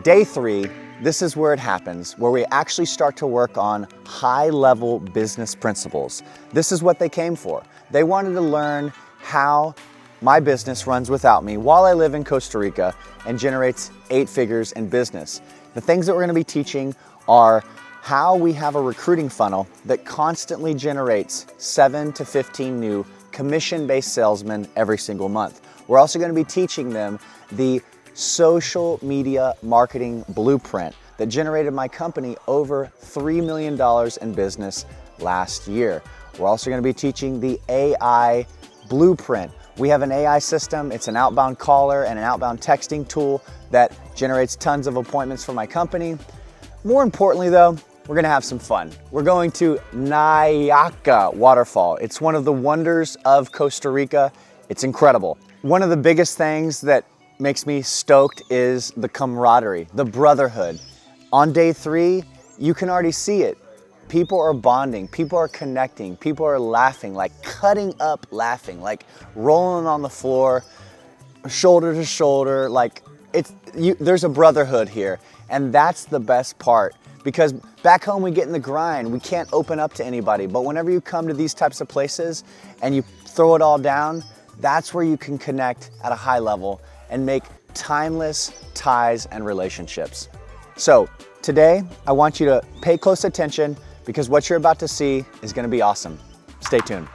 Day 3, this is where it happens, where we actually start to work on high-level business principles. This is what they came for. They wanted to learn how my business runs without me while I live in Costa Rica and generates 8 figures in business. The things that we're going to be teaching are how we have a recruiting funnel that constantly generates 7 to 15 new commission-based salesmen every single month. We're also going to be teaching them the social media marketing blueprint that generated my company over $3 million in business last year. We're also going to be teaching the AI blueprint. We have an AI system. It's an outbound caller and an outbound texting tool that generates tons of appointments for my company. More importantly though, we're gonna have some fun. We're going to Nayaca Waterfall. It's one of the wonders of Costa Rica. It's incredible. One of the biggest things that makes me stoked is the camaraderie, the brotherhood. On day 3, you can already see it. People are bonding, people are connecting, people are laughing, like cutting up laughing, like rolling on the floor, shoulder to shoulder, like there's a brotherhood here. And that's the best part, because back home we get in the grind, we can't open up to anybody. But whenever you come to these types of places and you throw it all down, that's where you can connect at a high level and make timeless ties and relationships. So today, I want you to pay close attention because what you're about to see is gonna be awesome. Stay tuned.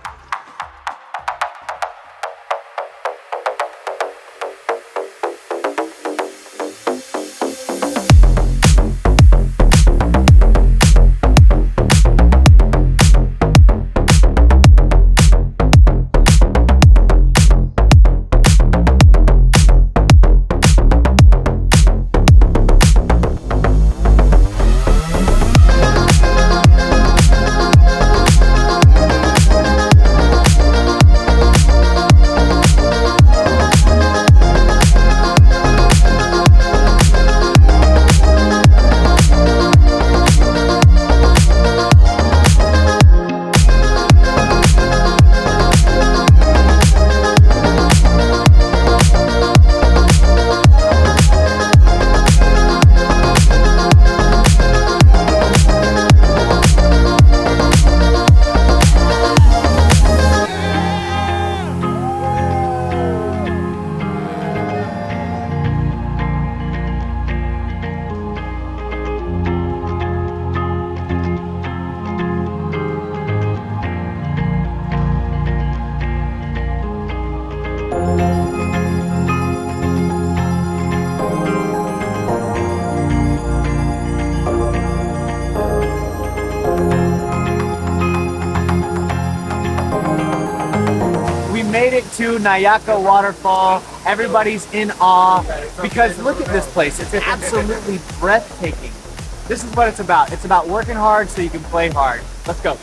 Made it to Nayaca Waterfall. Everybody's in awe because look at this place. It's absolutely breathtaking. This is what it's about. It's about working hard so you can play hard. Let's go.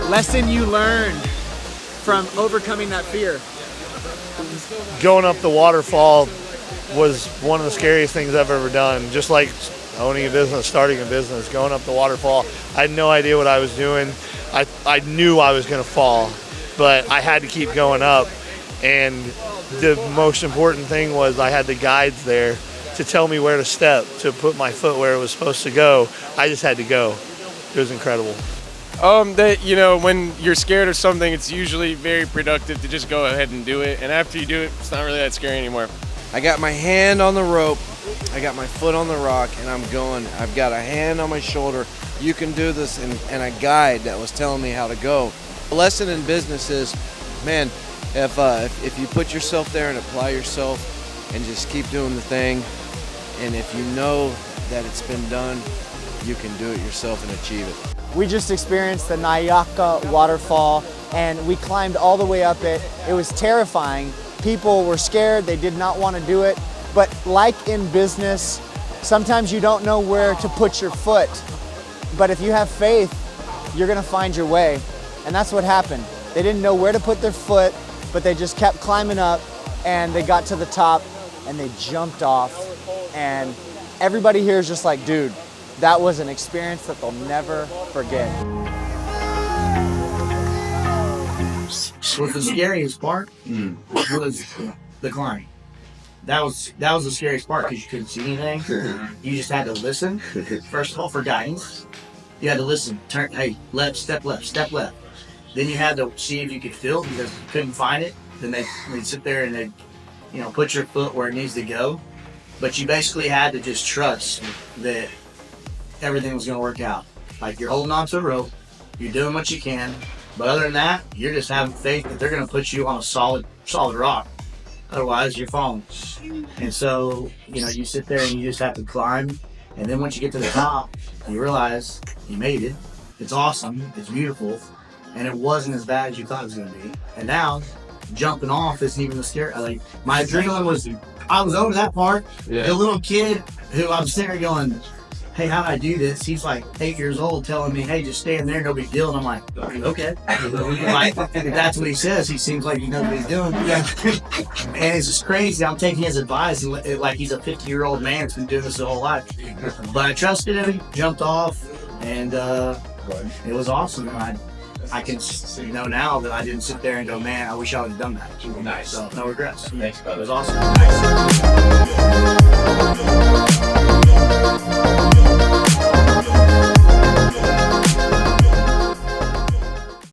Lesson you learned from overcoming that fear? Going up the waterfall was one of the scariest things I've ever done. Just like owning a business, starting a business, going up the waterfall. I had no idea what I was doing. I knew I was going to fall, but I had to keep going up. And the most important thing was I had the guides there to tell me where to step, to put my foot where it was supposed to go. I just had to go. It was incredible. You know, when you're scared of something, it's usually very productive to just go ahead and do it. And after you do it, it's not really that scary anymore. I got my hand on the rope, I got my foot on the rock, and I'm going. I've got a hand on my shoulder you can do this, and a guide that was telling me how to go. The lesson in business is, man, if you put yourself there and apply yourself and just keep doing the thing, and if you know that it's been done, you can do it yourself and achieve it. We just experienced the Nayaka waterfall, and we climbed all the way up it. It was terrifying. People were scared, they did not want to do it. But like in business, sometimes you don't know where to put your foot. But if you have faith, you're gonna find your way. And that's what happened. They didn't know where to put their foot, but they just kept climbing up, and they got to the top and they jumped off. And everybody here is just like, dude, that was an experience that they'll never forget. What the scariest part was the climb. That was the scariest part because you couldn't see anything. You just had to listen. First of all, for guidance, you had to listen. Turn, hey, left, step left, step left. Then you had to see if you could feel because you couldn't find it. Then they'd sit there and they'd, put your foot where it needs to go. But you basically had to just trust that everything was going to work out. Like you're holding on to a rope, you're doing what you can, but other than that, you're just having faith that they're going to put you on a solid rock. Otherwise, you're falling. And so, you sit there and you just have to climb. And then once you get to the top, you realize you made it. It's awesome. It's beautiful. And it wasn't as bad as you thought it was going to be. And now, jumping off isn't even the scary. Like, my adrenaline was, I was over that part. Yeah. The little kid who I'm sitting there going, hey, how do I do this? He's like 8 years old telling me, hey, just stand there, no big deal. And I'm like, okay. Like, if that's what he says, he seems like he knows what he's doing. And it's just crazy. I'm taking his advice like he's a 50-year-old man who's been doing this his whole life. But I trusted him, jumped off, and it was awesome. And I can know now that I didn't sit there and go, man, I wish I would have done that. Nice. So no regrets. Thanks, brother. It was awesome.